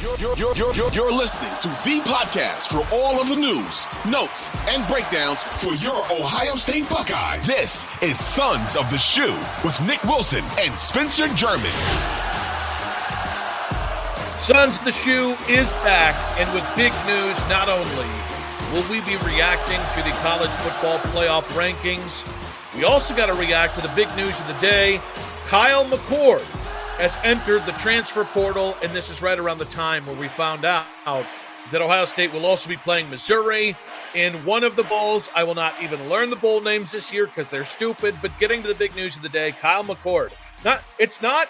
You're listening to the podcast for all of the news, notes, and breakdowns for your Ohio State Buckeyes. This is Sons of the Shoe with Nick Wilson and Spencer German. Sons of the Shoe is back, and with big news, not only will we be reacting to the college football playoff rankings, we also got to react to the big news of the day. Kyle McCord has entered the transfer portal, and this is right around the time where we found out that Ohio State will also be playing Missouri in one of the bowls. I will not even learn the bowl names this year because they're stupid, but getting to the big news of the day, Kyle McCord. It's not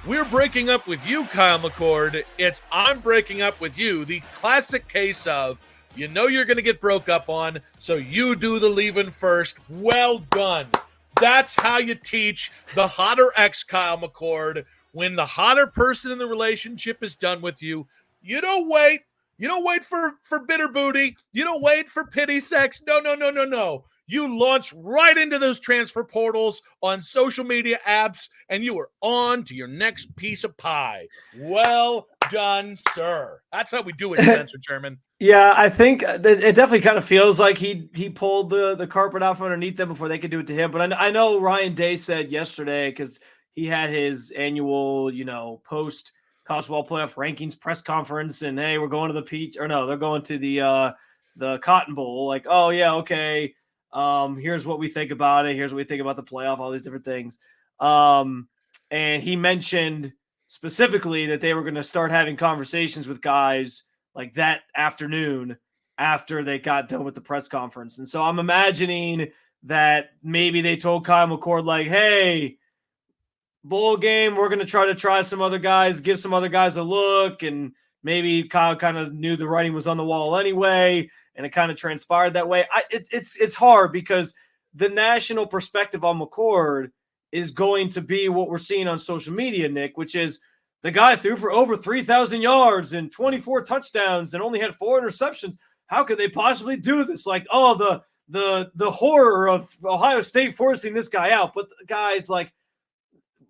we're breaking up with you, Kyle McCord. It's I'm breaking up with you. The classic case of you know you're going to get broke up on, so you do the leaving first. Well done. That's how you teach the hotter ex, Kyle McCord. When the hotter person in the relationship is done with you, you don't wait. You don't wait for bitter booty. You don't wait for pity sex. No. You launch right into those transfer portals on social media apps, and you are on to your next piece of pie. Well done, sir. That's how we do it, Spencer German. Yeah, I think it definitely kind of feels like he pulled the carpet out from underneath them before they could do it to him. But I know Ryan Day said yesterday, because he had his annual, post college ball playoff rankings press conference, and hey, we're going to the peach, or no, they're going to the Cotton Bowl. Like, oh yeah, okay. Here's what we think about it. Here's what we think about the playoff. All these different things. And he mentioned specifically that they were going to start having conversations with guys like that afternoon after they got done with the press conference. And so I'm imagining that maybe they told Kyle McCord, like, hey, bowl game, we're going to try some other guys, give some other guys a look. And maybe Kyle kind of knew the writing was on the wall anyway, and it kind of transpired that way. It's hard because the national perspective on McCord is going to be what we're seeing on social media, Nick, which is the guy threw for over 3,000 yards and 24 touchdowns and only had 4 interceptions. How could they possibly do this? Like, oh, the horror of Ohio State forcing this guy out. But guys, like,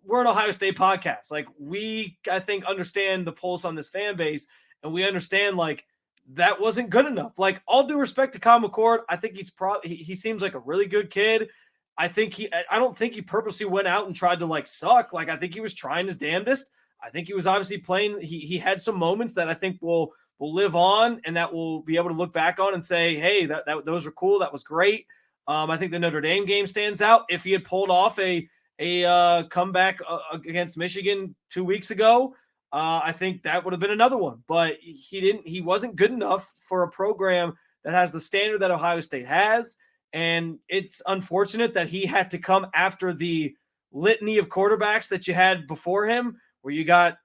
we're an Ohio State podcast. Like, we, I think, understand the pulse on this fan base, and we understand, like, that wasn't good enough. Like, all due respect to Kyle McCord, I think he seems like a really good kid. I don't think he purposely went out and tried to, like, suck. Like, I think he was trying his damnedest. I think he was obviously playing. He had some moments that I think will live on, and that we'll be able to look back on and say, hey, that those were cool. That was great. I think the Notre Dame game stands out. If he had pulled off a comeback against Michigan 2 weeks ago, I think that would have been another one. But he wasn't good enough for a program that has the standard that Ohio State has. And it's unfortunate that he had to come after the litany of quarterbacks that you had before him, where you got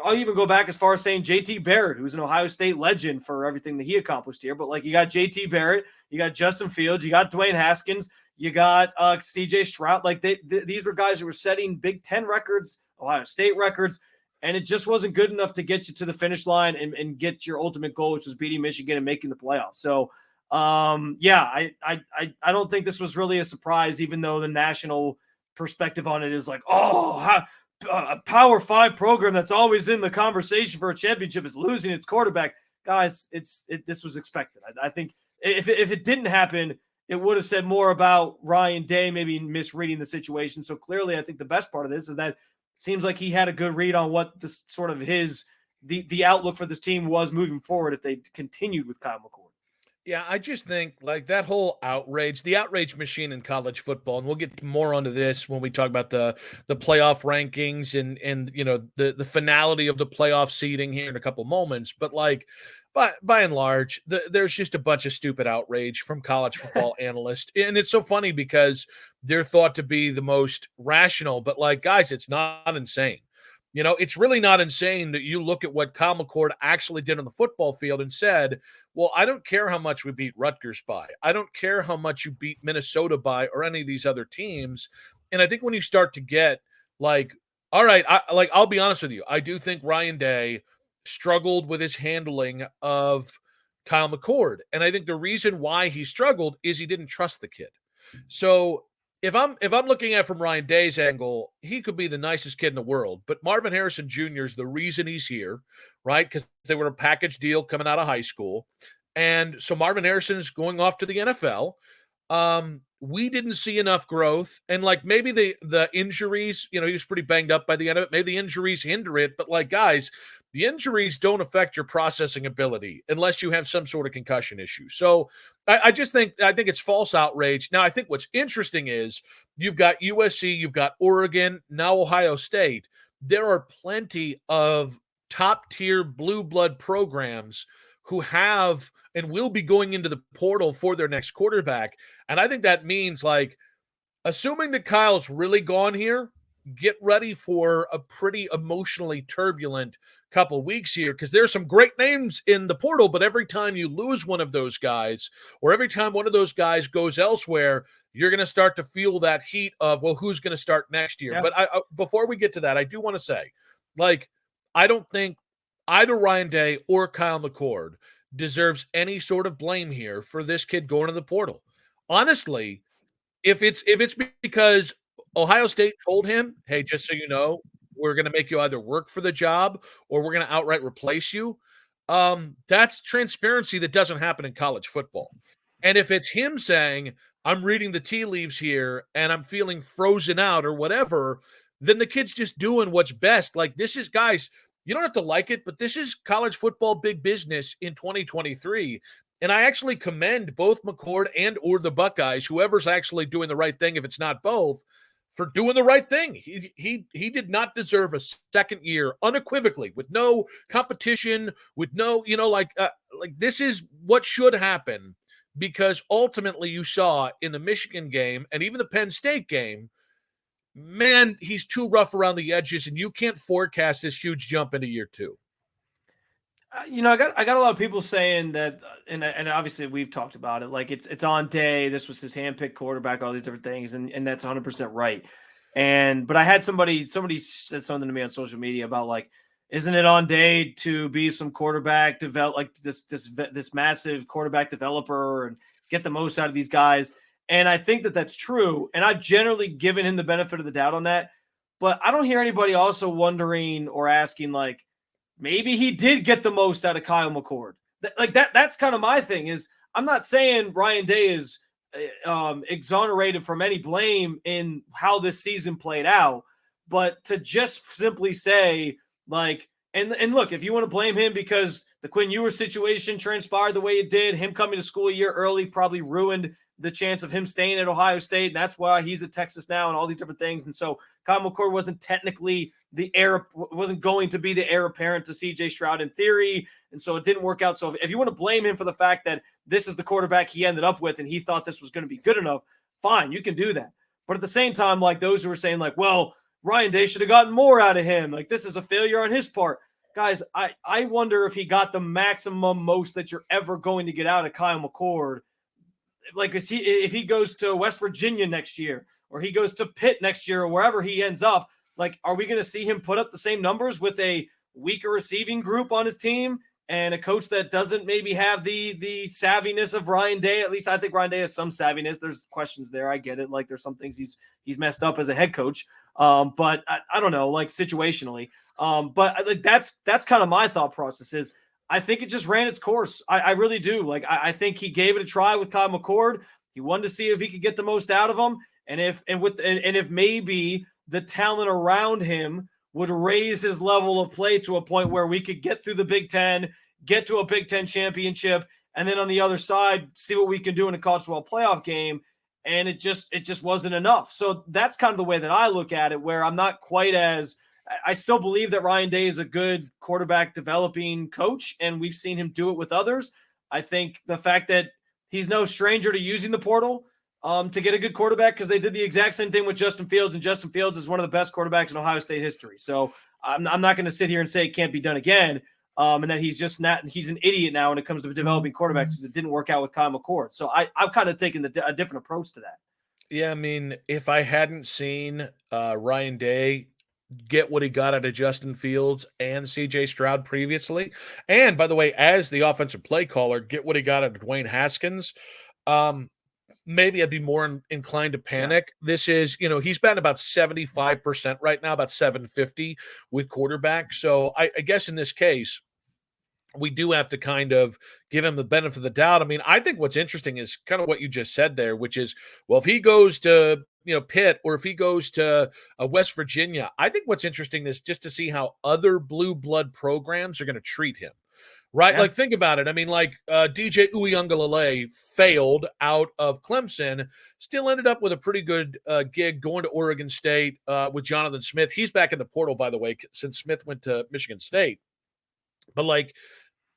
I'll even go back as far as saying JT Barrett, who's an Ohio State legend for everything that he accomplished here. But like, you got JT Barrett, you got Justin Fields, you got Dwayne Haskins, you got CJ Stroud. Like, these were guys who were setting Big Ten records, Ohio State records, and it just wasn't good enough to get you to the finish line and get your ultimate goal, which was beating Michigan and making the playoffs. So, I don't think this was really a surprise, even though the national perspective on it is like, oh, a Power 5 program that's always in the conversation for a championship is losing its quarterback. Guys, this was expected. I think if it didn't happen, it would have said more about Ryan Day maybe misreading the situation. So clearly, I think the best part of this is that it seems like he had a good read on what this sort of the outlook for this team was moving forward if they continued with Kyle McCord. Yeah, I just think like that whole the outrage machine in college football, and we'll get more onto this when we talk about the playoff rankings and the finality of the playoff seeding here in a couple moments. But like, by and large, there's just a bunch of stupid outrage from college football analysts, and it's so funny because they're thought to be the most rational. But like, guys, it's not insane. It's really not insane that you look at what Kyle McCord actually did on the football field and said, well, I don't care how much we beat Rutgers by. I don't care how much you beat Minnesota by or any of these other teams. And I think when you start to get like, all right, I'll be honest with you. I do think Ryan Day struggled with his handling of Kyle McCord. And I think the reason why he struggled is he didn't trust the kid. So if I'm looking at from Ryan Day's angle, he could be the nicest kid in the world, but Marvin Harrison Jr. is the reason he's here, right? Because they were a package deal coming out of high school, and so Marvin Harrison is going off to the NFL. We didn't see enough growth, and like maybe the injuries, he was pretty banged up by the end of it. Maybe the injuries hinder it, but like guys, the injuries don't affect your processing ability unless you have some sort of concussion issue. So I think it's false outrage. Now I think what's interesting is you've got USC, you've got Oregon, now Ohio State. There are plenty of top tier blue blood programs who have and will be going into the portal for their next quarterback. And I think that means, like, assuming that Kyle's really gone here, get ready for a pretty emotionally turbulent couple weeks here, because there's some great names in the portal, but every time you lose one of those guys, or every time one of those guys goes elsewhere, you're going to start to feel that heat of, well, who's going to start next year? Yeah. But before we get to that, I do want to say, like, I don't think either Ryan Day or Kyle McCord deserves any sort of blame here for this kid going to the portal. Honestly, if it's because Ohio State told him, hey, just so you know, we're going to make you either work for the job or we're going to outright replace you, that's transparency that doesn't happen in college football. And if it's him saying, I'm reading the tea leaves here and I'm feeling frozen out or whatever, then the kid's just doing what's best. Like, this is, guys, you don't have to like it, but this is college football big business in 2023. And I actually commend both McCord or the Buckeyes, whoever's actually doing the right thing, if it's not both, for doing the right thing. He did not deserve a second year unequivocally, with no competition, with no, like this is what should happen, because ultimately you saw in the Michigan game and even the Penn State game, man, he's too rough around the edges, and you can't forecast this huge jump into year two. I got a lot of people saying that, and obviously we've talked about it. Like, it's on Day. This was his handpicked quarterback, all these different things, and that's 100% right. But I had somebody said something to me on social media about, like, isn't it on Day to be some quarterback develop, like this massive quarterback developer, and get the most out of these guys? And I think that that's true. And I've generally given him the benefit of the doubt on that. But I don't hear anybody also wondering or asking, like, maybe he did get the most out of Kyle McCord. That's kind of my thing. Is I'm not saying Ryan Day is exonerated from any blame in how this season played out, but to just simply say, like, and look, if you want to blame him because the Quinn Ewers situation transpired the way it did, him coming to school a year early probably ruined the chance of him staying at Ohio State, and that's why he's at Texas now and all these different things. And so Kyle McCord wasn't technically wasn't going to be the heir apparent to CJ Stroud in theory, and so it didn't work out. So if you want to blame him for the fact that this is the quarterback he ended up with and he thought this was going to be good enough, fine, you can do that. But at the same time, like, those who are saying, like, well, Ryan Day should have gotten more out of him, like, this is a failure on his part. Guys, I wonder if he got the maximum most that you're ever going to get out of Kyle McCord. Like, if he goes to West Virginia next year, or he goes to Pitt next year, or wherever he ends up, like, are we going to see him put up the same numbers with a weaker receiving group on his team and a coach that doesn't maybe have the savviness of Ryan Day? At least I think Ryan Day has some savviness. There's questions there. I get it. Like, there's some things he's messed up as a head coach. But I don't know, like, situationally. But like, that's kind of my thought process is, I think it just ran its course. I really do. Like, I think he gave it a try with Kyle McCord. He wanted to see if he could get the most out of him, and if maybe the talent around him would raise his level of play to a point where we could get through the Big Ten, get to a Big Ten championship, and then on the other side, see what we can do in a college football playoff game. And it just wasn't enough. So that's kind of the way that I look at it, where I'm not quite as – I still believe that Ryan Day is a good quarterback developing coach, and we've seen him do it with others. I think the fact that he's no stranger to using the portal to get a good quarterback, because they did the exact same thing with Justin Fields, and Justin Fields is one of the best quarterbacks in Ohio State history. So I'm not going to sit here and say it can't be done again, and that he's an idiot now when it comes to developing quarterbacks, because it didn't work out with Kyle McCord. So I've kind of taken a different approach to that. Yeah, I mean, if I hadn't seen Ryan Day get what he got out of Justin Fields and CJ Stroud previously, and by the way, as the offensive play caller, get what he got out of Dwayne Haskins, maybe I'd be more inclined to panic. Yeah. This is, he's been about 75% right now, about 750 with quarterback. So I guess in this case, we do have to kind of give him the benefit of the doubt. I mean, I think what's interesting is kind of what you just said there, which is, well, if he goes to, Pitt, or if he goes to West Virginia, I think what's interesting is just to see how other blue blood programs are going to treat him. Right? Yeah. Like, think about it. I mean, like DJ Uiagalelei failed out of Clemson, still ended up with a pretty good gig going to Oregon State with Jonathan Smith. He's back in the portal, by the way, since Smith went to Michigan State. But, like,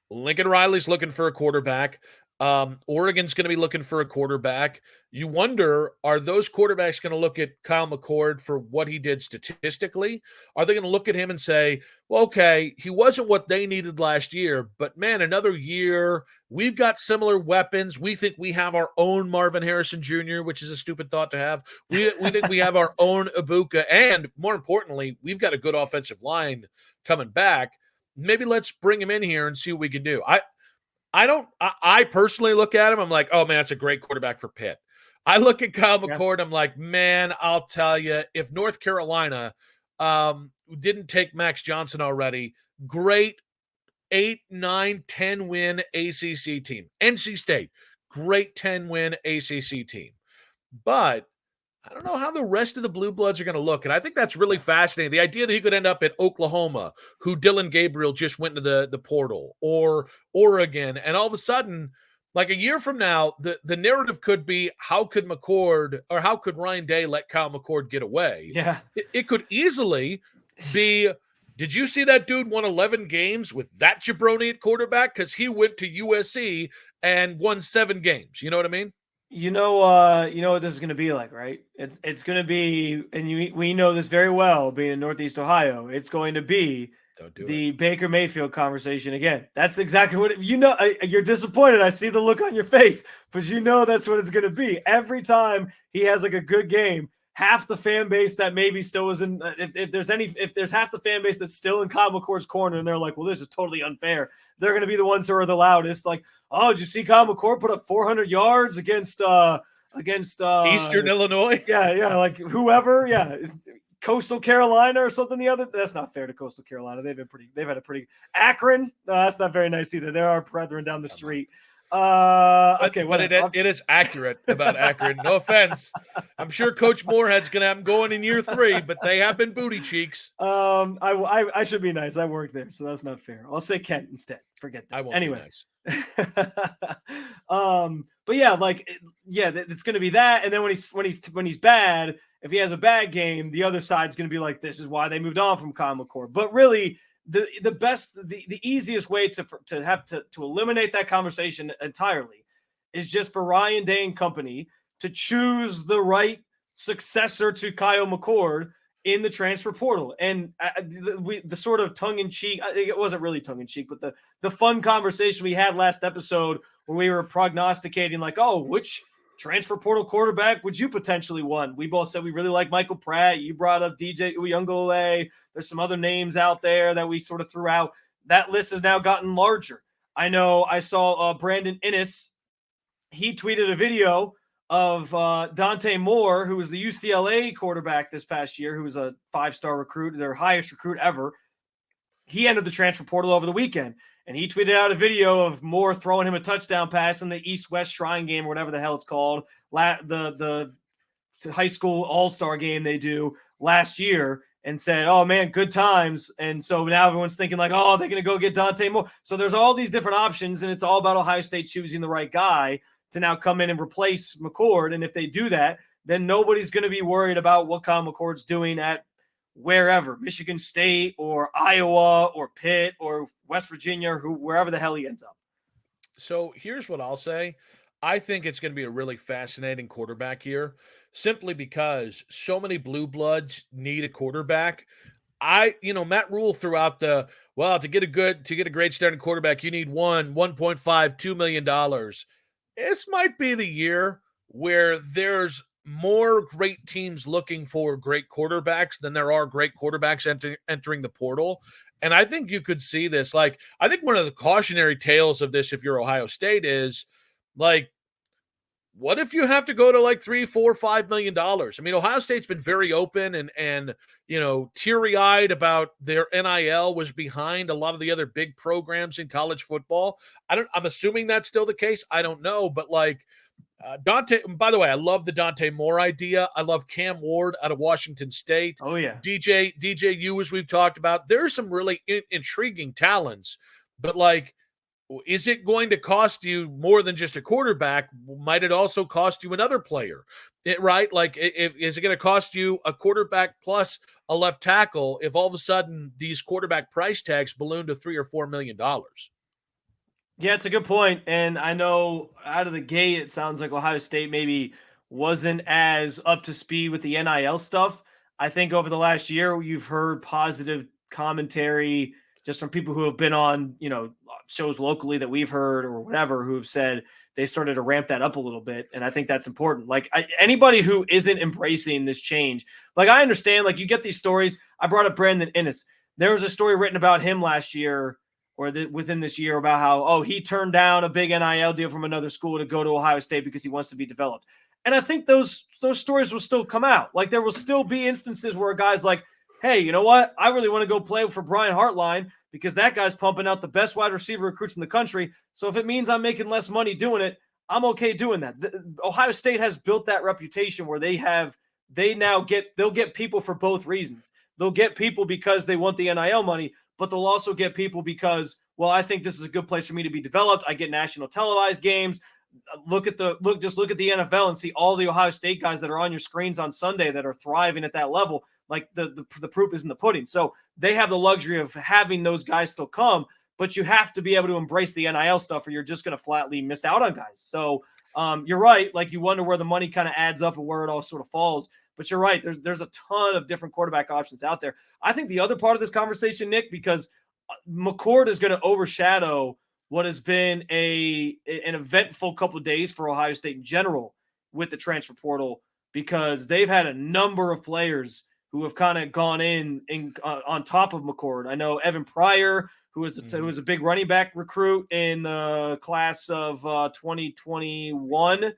Lincoln Riley's looking for a quarterback. Oregon's going to be looking for a quarterback. You wonder, are those quarterbacks going to look at Kyle McCord for what he did statistically? Are they going to look at him and say, well, okay, he wasn't what they needed last year, but man, another year, we've got similar weapons. We think we have our own Marvin Harrison Jr., which is a stupid thought to have. We think we have our own Ibuka, and more importantly, we've got a good offensive line coming back. Maybe let's bring him in here and see what we can do. I personally look at him, I'm like, oh man, that's a great quarterback for Pitt. I look at Kyle McCord, I'm like, man, I'll tell you, if North Carolina didn't take Max Johnson already, great 8, 9, 10 win ACC team. NC State, great 10-win ACC team. But I don't know how the rest of the Blue Bloods are going to look, and I think that's really fascinating. The idea that he could end up at Oklahoma, who Dylan Gabriel just went to the portal, or Oregon, and all of a sudden, like a year from now, the narrative could be, how could Ryan Day let Kyle McCord get away? Yeah. It could easily be, did you see that dude won 11 games with that jabroni at quarterback? Because he went to USC and won 7 games. You know what I mean? You know what this is going to be like, right? It's going to be, and we know this very well, being in Northeast Ohio. It's going to be the Baker Mayfield conversation again. That's exactly what you're disappointed. I see the look on your face, but that's what it's going to be. Every time he has like a good game, half the fan base that maybe still was in, if there's half the fan base that's still in Kyle McCord's corner, and they're like, well, this is totally unfair, they're going to be the ones who are the loudest. Like, oh, did you see Kyle McCord put up 400 yards against Eastern Illinois? Yeah, like whoever, Coastal Carolina or something. That's not fair to Coastal Carolina. They've had a pretty Akron. No, that's not very nice either. They're our brethren down the street. Okay, but it is accurate about Akron. No offense. I'm sure Coach Moorhead's going to have them going in year 3, but they have been booty cheeks. I should be nice. I work there, so that's not fair. I'll say Kent instead. Forget that. I won't be nice. But it's going to be that. And then when he's bad, if he has a bad game, the other side's going to be like, this is why they moved on from Kyle McCord. But really, the easiest way to eliminate that conversation entirely is just for Ryan Day and company to choose the right successor to Kyle McCord in the transfer portal. And the sort of tongue-in-cheek, it wasn't really tongue-in-cheek, but the fun conversation we had last episode where we were prognosticating like, oh, which transfer portal quarterback would you potentially want? We both said we really like Michael Pratt. You brought up DJ Uiagalelei. There's some other names out there that we sort of threw out. That list has now gotten larger. I know I saw Brandon Innes. He tweeted a video of Dante Moore, who was the UCLA quarterback this past year, who was a 5-star recruit, their highest recruit ever. He entered the transfer portal over the weekend, and he tweeted out a video of Moore throwing him a touchdown pass in the East-West Shrine game or whatever the hell it's called, the high school all-star game they do last year, and said, oh, man, good times. And so now everyone's thinking like, oh, they're going to go get Dante Moore. So there's all these different options, and it's all about Ohio State choosing the right guy to now come in and replace McCord. And if they do that, then nobody's going to be worried about what Kyle McCord's doing at wherever, Michigan State or Iowa or Pitt or West Virginia, or wherever the hell he ends up. So here's what I'll say. I think it's going to be a really fascinating quarterback year, simply because so many blue bloods need a quarterback. Matt Rule throughout to get a great starting quarterback, you need $1.5, $2 million. This might be the year where there's more great teams looking for great quarterbacks than there are great quarterbacks entering the portal. And I think you could see this. Like, I think one of the cautionary tales of this, if you're Ohio State, is like, what if you have to go to like $3, $4, $5 million? I mean, Ohio State's been very open and teary-eyed about their NIL, was behind a lot of the other big programs in college football. I'm assuming that's still the case. I don't know, but like Dante, by the way, I love the Dante Moore idea. I love Cam Ward out of Washington State. Oh yeah. DJU, as we've talked about. There's some really intriguing talents, but like, is it going to cost you more than just a quarterback? Might it also cost you another player? Right? Like, is it going to cost you a quarterback plus a left tackle if all of a sudden these quarterback price tags balloon to $3 or $4 million? Yeah, it's a good point. And I know out of the gate, it sounds like Ohio State maybe wasn't as up to speed with the NIL stuff. I think over the last year, you've heard positive commentary just from people who have been on, shows locally that we've heard or whatever, who have said they started to ramp that up a little bit. And I think that's important. Like anybody who isn't embracing this change, like I understand, like you get these stories. I brought up Brandon Inniss. There was a story written about him last year or within this year about how, he turned down a big NIL deal from another school to go to Ohio State because he wants to be developed. And I think those stories will still come out. Like there will still be instances where a guy's like, hey, you know what? I really want to go play for Brian Hartline because that guy's pumping out the best wide receiver recruits in the country. So if it means I'm making less money doing it, I'm okay doing that. Ohio State has built that reputation where they'll get people for both reasons. They'll get people because they want the NIL money, but they'll also get people because, well, I think this is a good place for me to be developed. I get national televised games. Look at the NFL and see all the Ohio State guys that are on your screens on Sunday that are thriving at that level. Like the proof is in the pudding. So they have the luxury of having those guys still come, but you have to be able to embrace the NIL stuff or you're just going to flatly miss out on guys. So you're right. Like you wonder where the money kind of adds up and where it all sort of falls. But you're right. There's a ton of different quarterback options out there. I think the other part of this conversation, Nick, because McCord is going to overshadow what has been an eventful couple of days for Ohio State in general with the transfer portal, because they've had a number of players who have kind of gone in on top of McCord. I know Evan Pryor, who was a big running back recruit in the class of 2021.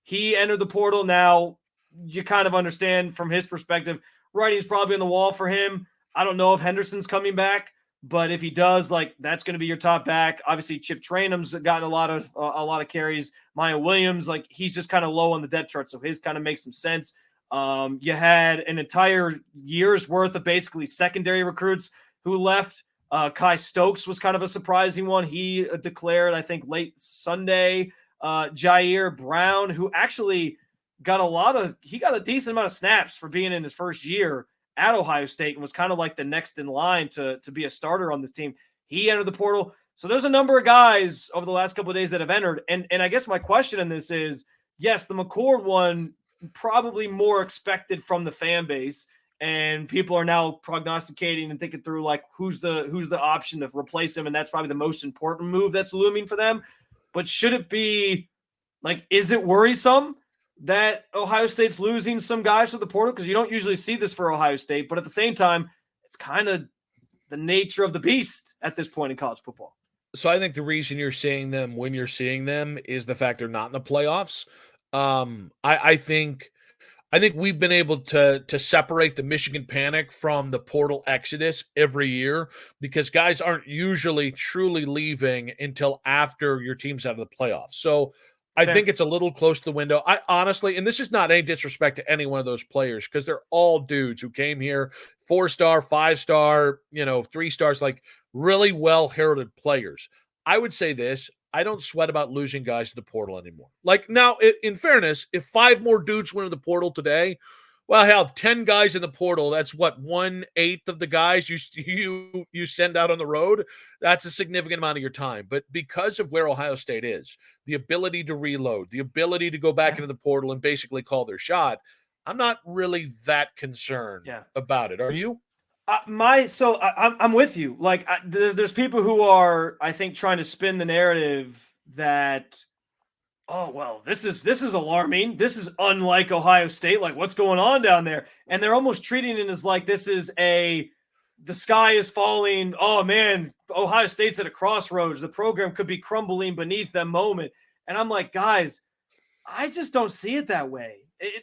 He entered the portal. Now, you kind of understand from his perspective, writing's probably on the wall for him. I don't know if Henderson's coming back, but if he does, like that's going to be your top back. Obviously, Chip Trainum's gotten a lot of carries. Maya Williams, like he's just kind of low on the depth chart, so his kind of makes some sense. You had an entire year's worth of basically secondary recruits who left. Kai Stokes was kind of a surprising one. He declared, I think, late Sunday. Jair Brown, who actually got a decent amount of snaps for being in his first year at Ohio State and was kind of like the next in line to be a starter on this team. He entered the portal. So there's a number of guys over the last couple of days that have entered. And I guess my question in this is, yes, the McCord one, probably more expected from the fan base. And people are now prognosticating and thinking through like who's the option to replace him. And that's probably the most important move that's looming for them. But should it be like, is it worrisome that Ohio State's losing some guys to the portal? Because you don't usually see this for Ohio State, but at the same time, it's kind of the nature of the beast at this point in college football. So I think the reason you're seeing them when you're seeing them is the fact they're not in the playoffs. I think we've been able to separate the Michigan panic from the portal exodus every year because guys aren't usually truly leaving until after your team's out of the playoffs. So I think it's a little close to the window. I honestly, and this is not any disrespect to any one of those players because they're all dudes who came here 4-star, 5-star, 3 stars, like really well-heralded players. I would say this. I don't sweat about losing guys to the portal anymore. Like now, in fairness, if 5 more dudes went to the portal today, well, hell, 10 guys in the portal, that's what, 1/8 of the guys you send out on the road. That's a significant amount of your time. But because of where Ohio State is, the ability to reload, the ability to go back into the portal and basically call their shot, I'm not really that concerned about it. Are you? I'm with you. Like there's people who are, I think, trying to spin the narrative that, oh, well, this is alarming. This is unlike Ohio State. Like what's going on down there? And they're almost treating it as like this is the sky is falling. Oh man, Ohio State's at a crossroads. The program could be crumbling beneath them moment. And I'm like, guys, I just don't see it that way.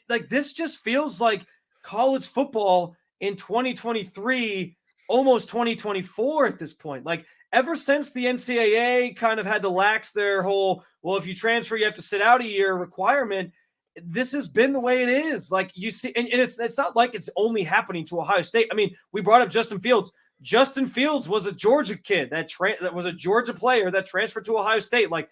Like this just feels like college football in 2023, almost 2024 at this point. Like ever since the NCAA kind of had to lax their whole, well, if you transfer, you have to sit out a year requirement. This has been the way it is. Like you see, and it's not like it's only happening to Ohio State. I mean, we brought up Justin Fields. Justin Fields was a Georgia kid that was a Georgia player that transferred to Ohio State. Like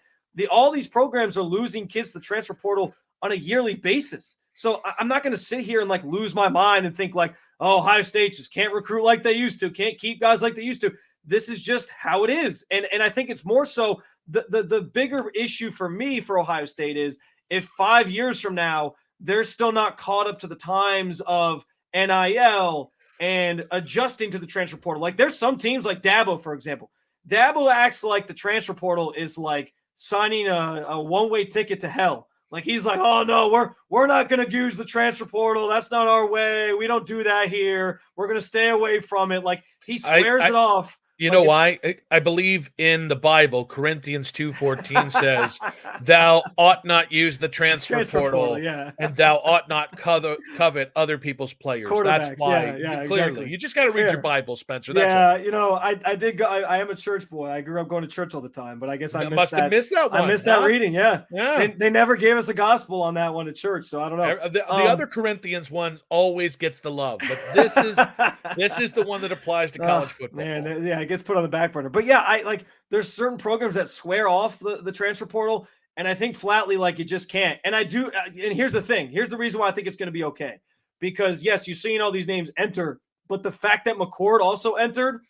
all these programs are losing kids to the transfer portal on a yearly basis. So I'm not going to sit here and like lose my mind and think like, oh, Ohio State just can't recruit like they used to, can't keep guys like they used to. This is just how it is. And I think it's more so the bigger issue for me for Ohio State is if 5 years from now, they're still not caught up to the times of NIL and adjusting to the transfer portal. Like there's some teams like Dabo, for example. Dabo acts like the transfer portal is like signing a one-way ticket to hell. Like he's like, oh no, we're not going to use the transfer portal. That's not our way. We don't do that here. We're going to stay away from it. Like he swears it off. You know why? I believe in the Bible, Corinthians 2:14 says, thou ought not use the transfer portal, and thou ought not covet other people's players. That's why. Clearly. Exactly. You just got to read your Bible, Spencer. That's all. You know, I did go. I am a church boy. I grew up going to church all the time, but I guess I must have missed that one. I missed that reading, yeah. They never gave us a gospel on that one at church, so I don't know. The other Corinthians one always gets the love, but this is the one that applies to college football. Man, yeah. Gets put on the back burner. But yeah, I like there's certain programs that swear off the transfer portal, and I think flatly like you just can't. And I do, and here's the thing. Here's the reason why I think it's going to be okay. Because yes, you're seeing all these names enter, but the fact that McCord also entered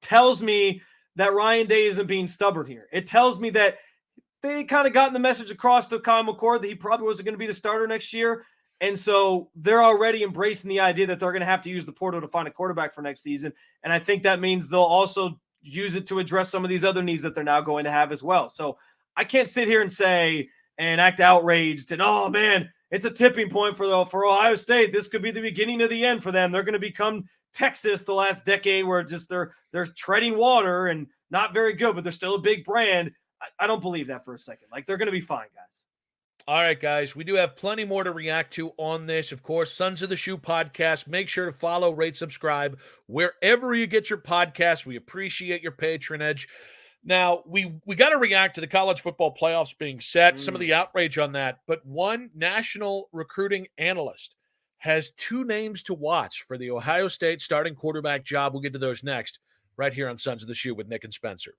tells me that Ryan Day isn't being stubborn here. It tells me that they kind of gotten the message across to Kyle McCord that he probably wasn't going to be the starter next year. And so they're already embracing the idea that they're going to have to use the portal to find a quarterback for next season. And I think that means they'll also use it to address some of these other needs that they're now going to have as well. So I can't sit here and say and act outraged and, oh, man, it's a tipping point for Ohio State. This could be the beginning of the end for them. They're going to become Texas the last decade where just they're treading water and not very good, but they're still a big brand. I don't believe that for a second. Like, they're going to be fine, guys. All right, guys, we do have plenty more to react to on this. Of course, Sons of the Shoe podcast. Make sure to follow, rate, subscribe wherever you get your podcasts. We appreciate your patronage. Now, we got to react to the college football playoffs being set, some of the outrage on that. But one national recruiting analyst has two names to watch for the Ohio State starting quarterback job. We'll get to those next, right here on Sons of the Shoe with Nick and Spencer.